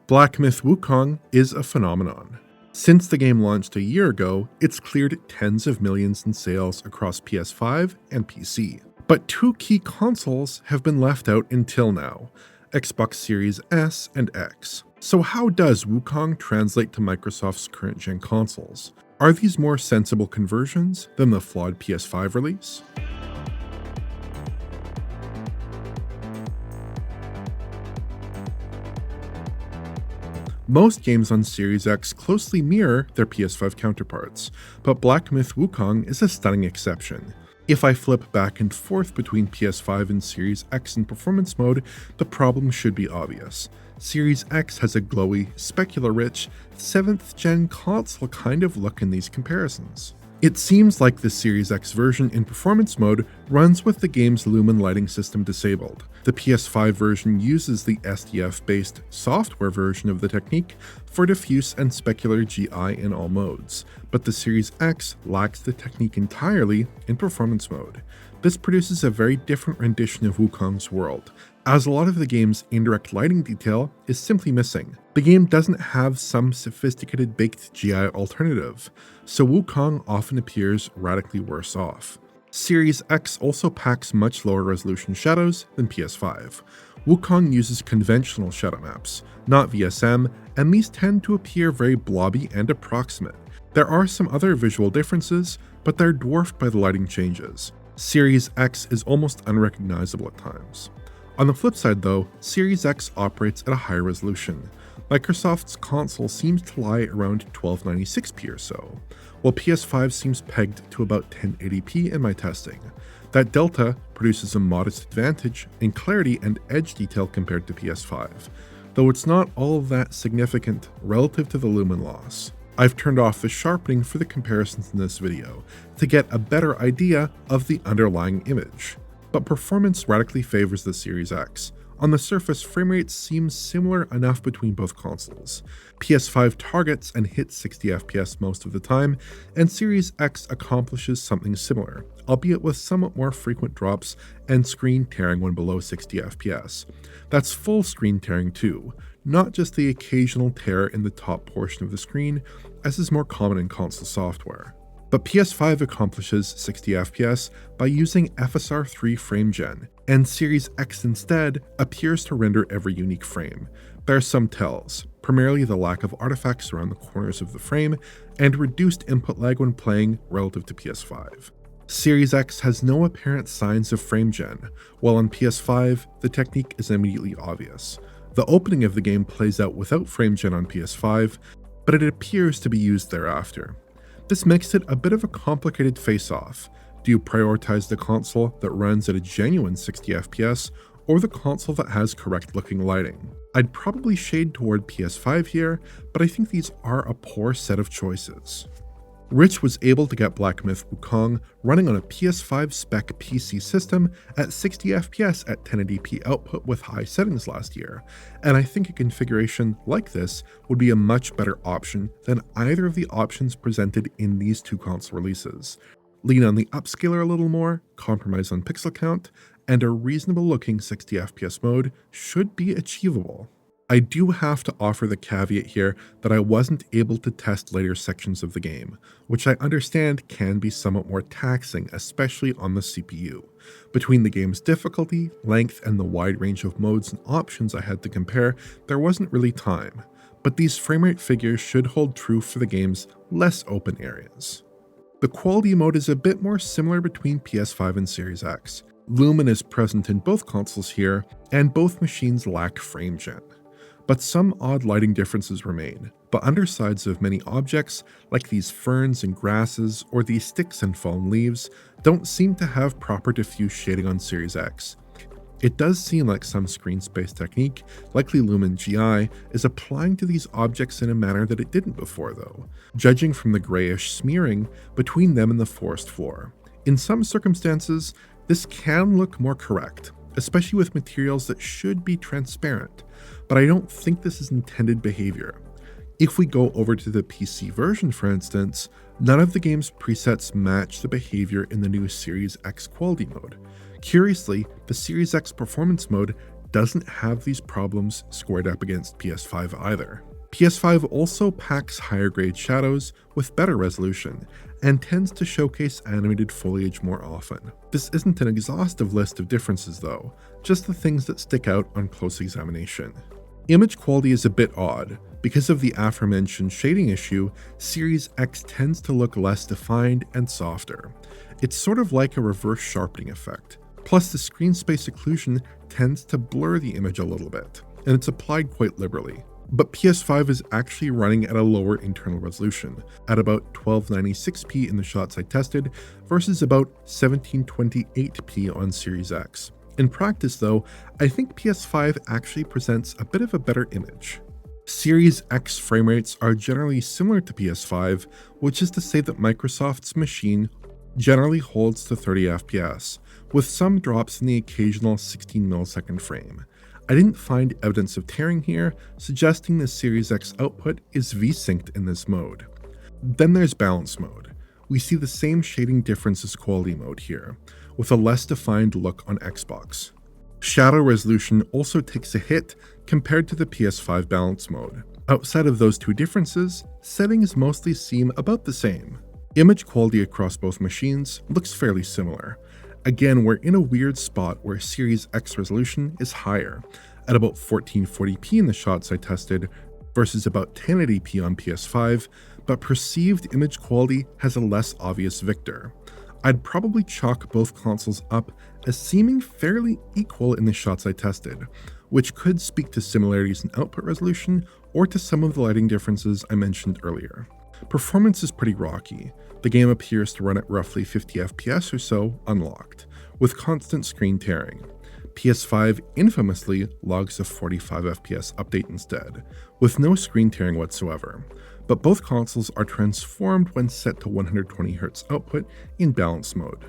Black Myth Wukong is a phenomenon. Since the game launched a year ago, it's cleared tens of millions in sales across PS5 and PC. But two key consoles have been left out until now, Xbox Series S and X. So how does Wukong translate to Microsoft's current-gen consoles? Are these more sensible conversions than the flawed PS5 release? Most games on Series X closely mirror their PS5 counterparts, but Black Myth Wukong is a stunning exception. If I flip back and forth between PS5 and Series X in performance mode, the problem should be obvious. Series X has a glowy, specular-rich, 7th gen console kind of look in these comparisons. It seems like the Series X version in performance mode runs with the game's Lumen lighting system disabled. The PS5 version uses the SDF-based software version of the technique for diffuse and specular GI in all modes, but the Series X lacks the technique entirely in performance mode. This produces a very different rendition of Wukong's world, as a lot of the game's indirect lighting detail is simply missing. The game doesn't have some sophisticated baked GI alternative, so Wukong often appears radically worse off. Series X also packs much lower resolution shadows than PS5. Wukong uses conventional shadow maps, not VSM, and these tend to appear very blobby and approximate. There are some other visual differences, but they're dwarfed by the lighting changes. Series X is almost unrecognizable at times. On the flip side though, Series X operates at a higher resolution. Microsoft's console seems to lie around 1296p or so, while PS5 seems pegged to about 1080p in my testing. That delta produces a modest advantage in clarity and edge detail compared to PS5, though it's not all that significant relative to the lumen loss. I've turned off the sharpening for the comparisons in this video to get a better idea of the underlying image. But performance radically favors the Series X. On the surface, frame rates seem similar enough between both consoles. PS5 targets and hits 60 FPS most of the time, and Series X accomplishes something similar, albeit with somewhat more frequent drops and screen tearing when below 60 FPS. That's full screen tearing too, not just the occasional tear in the top portion of the screen, as is more common in console software. But PS5 accomplishes 60 FPS by using FSR 3 frame gen, and Series X instead appears to render every unique frame. There are some tells, primarily the lack of artifacts around the corners of the frame, and reduced input lag when playing relative to PS5. Series X has no apparent signs of frame gen, while on PS5, the technique is immediately obvious. The opening of the game plays out without frame gen on PS5, but it appears to be used thereafter. This makes it a bit of a complicated face-off. Do you prioritize the console that runs at a genuine 60 FPS, or the console that has correct-looking lighting? I'd probably shade toward PS5 here, but I think these are a poor set of choices. Rich was able to get Black Myth Wukong running on a PS5 spec PC system at 60 FPS at 1080p output with high settings last year, and I think a configuration like this would be a much better option than either of the options presented in these two console releases. Lean on the upscaler a little more, compromise on pixel count, and a reasonable looking 60 FPS mode should be achievable. I do have to offer the caveat here that I wasn't able to test later sections of the game, which I understand can be somewhat more taxing, especially on the CPU. Between the game's difficulty, length, and the wide range of modes and options I had to compare, there wasn't really time, but these framerate figures should hold true for the game's less open areas. The quality mode is a bit more similar between PS5 and Series X. Lumen is present in both consoles here, and both machines lack frame gen. But some odd lighting differences remain. The undersides of many objects, like these ferns and grasses or these sticks and fallen leaves, don't seem to have proper diffuse shading on Series X. It does seem like some screen space technique, likely Lumen GI, is applying to these objects in a manner that it didn't before though, judging from the grayish smearing between them and the forest floor. In some circumstances, this can look more correct, especially with materials that should be transparent, but I don't think this is intended behavior. If we go over to the PC version, for instance, none of the game's presets match the behavior in the new Series X quality mode. Curiously, the Series X performance mode doesn't have these problems squared up against PS5 either. PS5 also packs higher grade shadows with better resolution, and tends to showcase animated foliage more often. This isn't an exhaustive list of differences though, just the things that stick out on close examination. Image quality is a bit odd. Because of the aforementioned shading issue, Series X tends to look less defined and softer. It's sort of like a reverse sharpening effect. Plus, the screen space occlusion tends to blur the image a little bit, and it's applied quite liberally. But PS5 is actually running at a lower internal resolution, at about 1296p in the shots I tested, versus about 1728p on Series X. In practice though, I think PS5 actually presents a bit of a better image. Series X frame rates are generally similar to PS5, which is to say that Microsoft's machine generally holds to 30 FPS, with some drops in the occasional 16 millisecond frame. I didn't find evidence of tearing here, suggesting the Series X output is V-synced in this mode. Then there's balance mode. We see the same shading difference as quality mode here, with a less defined look on Xbox. Shadow resolution also takes a hit compared to the PS5 balance mode. Outside of those two differences, settings mostly seem about the same. Image quality across both machines looks fairly similar. Again, we're in a weird spot where Series X resolution is higher, at about 1440p in the shots I tested versus about 1080p on PS5, but perceived image quality has a less obvious victor. I'd probably chalk both consoles up as seeming fairly equal in the shots I tested, which could speak to similarities in output resolution or to some of the lighting differences I mentioned earlier. Performance is pretty rocky. The game appears to run at roughly 50 FPS or so unlocked, with constant screen tearing. PS5 infamously logs a 45 FPS update instead, with no screen tearing whatsoever. But both consoles are transformed when set to 120Hz output in balance mode,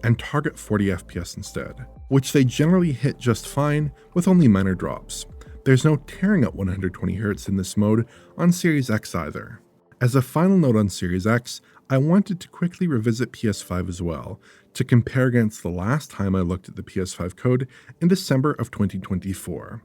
and target 40 FPS instead, which they generally hit just fine with only minor drops. There's no tearing at 120Hz in this mode on Series X either. As a final note on Series X, I wanted to quickly revisit PS5 as well, to compare against the last time I looked at the PS5 code in December of 2024.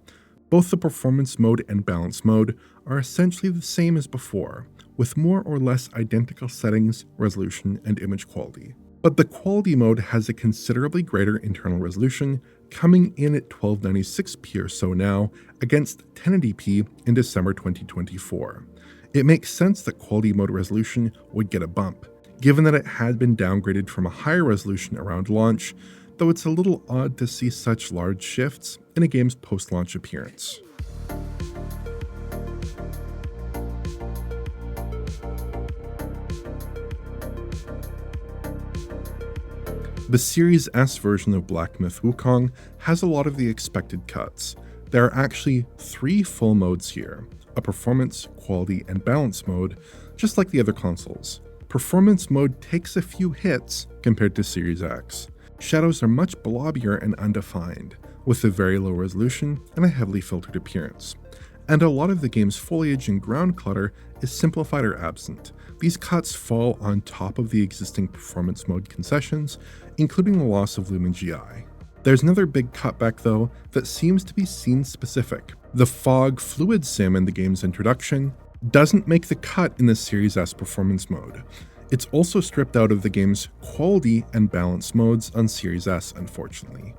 Both the performance mode and balance mode are essentially the same as before, with more or less identical settings, resolution, and image quality. But the quality mode has a considerably greater internal resolution, coming in at 1296p or so now, against 1080p in December 2024. It makes sense that quality mode resolution would get a bump, given that it had been downgraded from a higher resolution around launch, though it's a little odd to see such large shifts in a game's post-launch appearance. The Series S version of Black Myth Wukong has a lot of the expected cuts. There are actually 3 full modes here, a performance, quality, and balance mode, just like the other consoles. Performance mode takes a few hits compared to Series X. Shadows are much blobbier and undefined, with a very low resolution and a heavily filtered appearance. And a lot of the game's foliage and ground clutter is simplified or absent. These cuts fall on top of the existing performance mode concessions, including the loss of Lumen GI. There's another big cutback though that seems to be scene specific. The fog fluid sim in the game's introduction doesn't make the cut in the Series S performance mode. It's also stripped out of the game's quality and balance modes on Series S, unfortunately.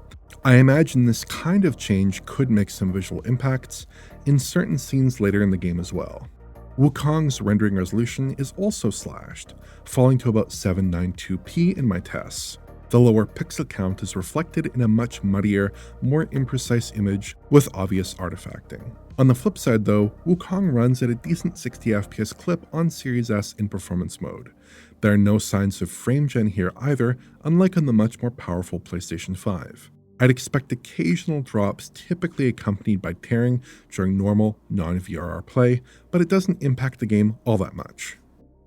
I imagine this kind of change could make some visual impacts in certain scenes later in the game as well. Wukong's rendering resolution is also slashed, falling to about 792p in my tests. The lower pixel count is reflected in a much muddier, more imprecise image with obvious artifacting. On the flip side though, Wukong runs at a decent 60 FPS clip on Series S in performance mode. There are no signs of frame gen here either, unlike on the much more powerful PlayStation 5. I'd expect occasional drops typically accompanied by tearing during normal, non-VRR play, but it doesn't impact the game all that much.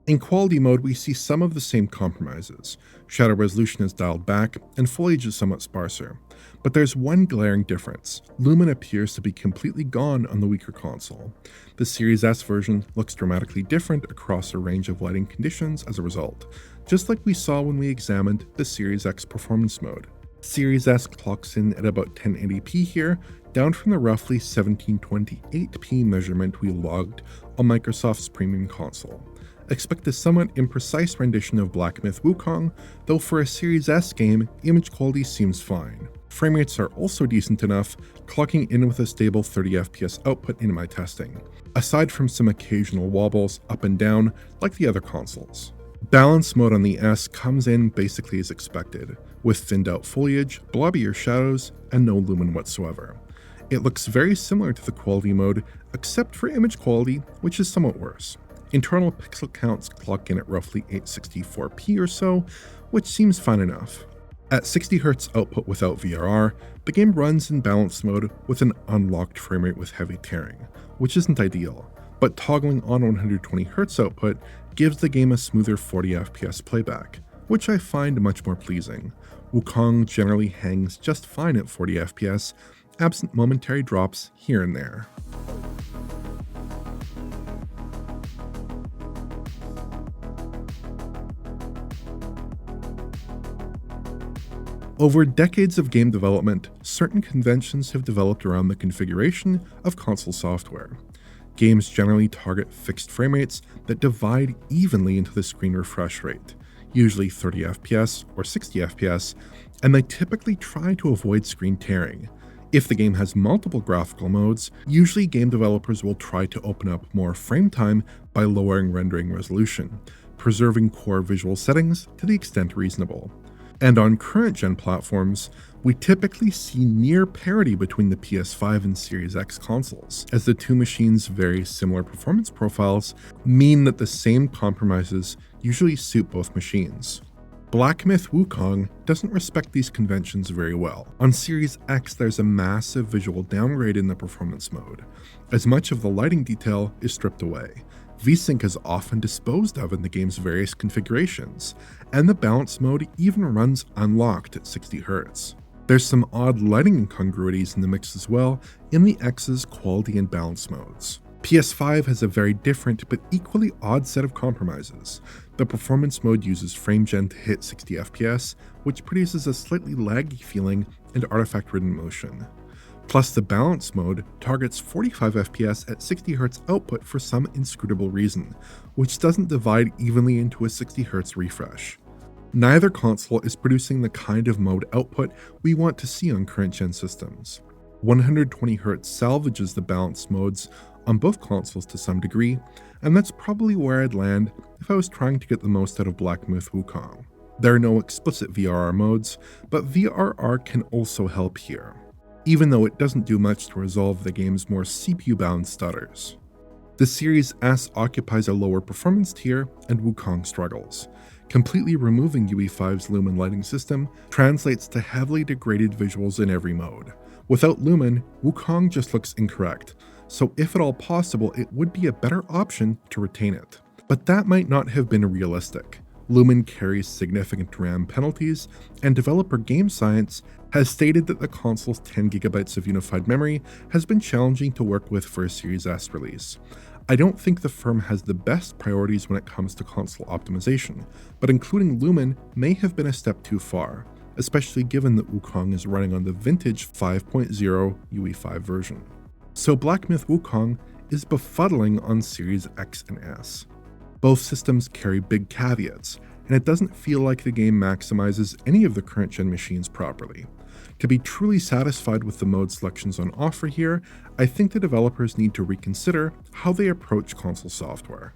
In quality mode, we see some of the same compromises. Shadow resolution is dialed back, and foliage is somewhat sparser. But there's one glaring difference. Lumen appears to be completely gone on the weaker console. The Series S version looks dramatically different across a range of lighting conditions as a result, just like we saw when we examined the Series X performance mode. Series S clocks in at about 1080p here, down from the roughly 1728p measurement we logged on Microsoft's premium console. Expect a somewhat imprecise rendition of Black Myth Wukong, though for a Series S game, image quality seems fine. Frame rates are also decent enough, clocking in with a stable 30fps output in my testing, aside from some occasional wobbles up and down like the other consoles. Balance mode on the S comes in basically as expected, with thinned out foliage, blobbier shadows, and no lumen whatsoever. It looks very similar to the quality mode, except for image quality, which is somewhat worse. Internal pixel counts clock in at roughly 864p or so, which seems fine enough. At 60Hz output without VRR, the game runs in balance mode with an unlocked frame rate with heavy tearing, which isn't ideal, but toggling on 120Hz output gives the game a smoother 40fps playback, which I find much more pleasing. Wukong generally hangs just fine at 40fps, absent momentary drops here and there. Over decades of game development, certain conventions have developed around the configuration of console software. Games generally target fixed frame rates that divide evenly into the screen refresh rate, usually 30fps or 60fps, and they typically try to avoid screen tearing. If the game has multiple graphical modes, usually game developers will try to open up more frame time by lowering rendering resolution, preserving core visual settings to the extent reasonable. And on current-gen platforms, we typically see near parity between the PS5 and Series X consoles, as the two machines' very similar performance profiles mean that the same compromises usually suit both machines. Black Myth Wukong doesn't respect these conventions very well. On Series X, there's a massive visual downgrade in the performance mode, as much of the lighting detail is stripped away. VSync is often disposed of in the game's various configurations, and the balance mode even runs unlocked at 60Hz. There's some odd lighting incongruities in the mix as well in the X's quality and balance modes. PS5 has a very different but equally odd set of compromises. The performance mode uses FrameGen to hit 60fps, which produces a slightly laggy feeling and artifact-ridden motion. Plus, the balance mode targets 45fps at 60Hz output for some inscrutable reason, which doesn't divide evenly into a 60Hz refresh. Neither console is producing the kind of mode output we want to see on current-gen systems. 120Hz salvages the balance modes on both consoles to some degree, and that's probably where I'd land if I was trying to get the most out of Black Myth Wukong. There are no explicit VRR modes, but VRR can also help here, even though it doesn't do much to resolve the game's more CPU-bound stutters. The Series S occupies a lower performance tier, and Wukong struggles. Completely removing UE5's Lumen lighting system translates to heavily degraded visuals in every mode. Without Lumen, Wukong just looks incorrect, so if at all possible, it would be a better option to retain it. But that might not have been realistic. Lumen carries significant RAM penalties, and developer Game Science has stated that the console's 10GB of unified memory has been challenging to work with for a Series S release. I don't think the firm has the best priorities when it comes to console optimization, but including Lumen may have been a step too far, especially given that Wukong is running on the vintage 5.0 UE5 version. So Black Myth Wukong is befuddling on Series X and S. Both systems carry big caveats, and it doesn't feel like the game maximizes any of the current-gen machines properly. To be truly satisfied with the mode selections on offer here, I think the developers need to reconsider how they approach console software.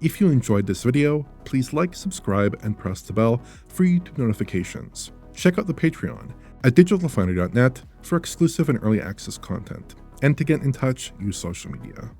If you enjoyed this video, please like, subscribe, and press the bell for YouTube notifications. Check out the Patreon at digitalfoundry.net for exclusive and early access content. And to get in touch, use social media.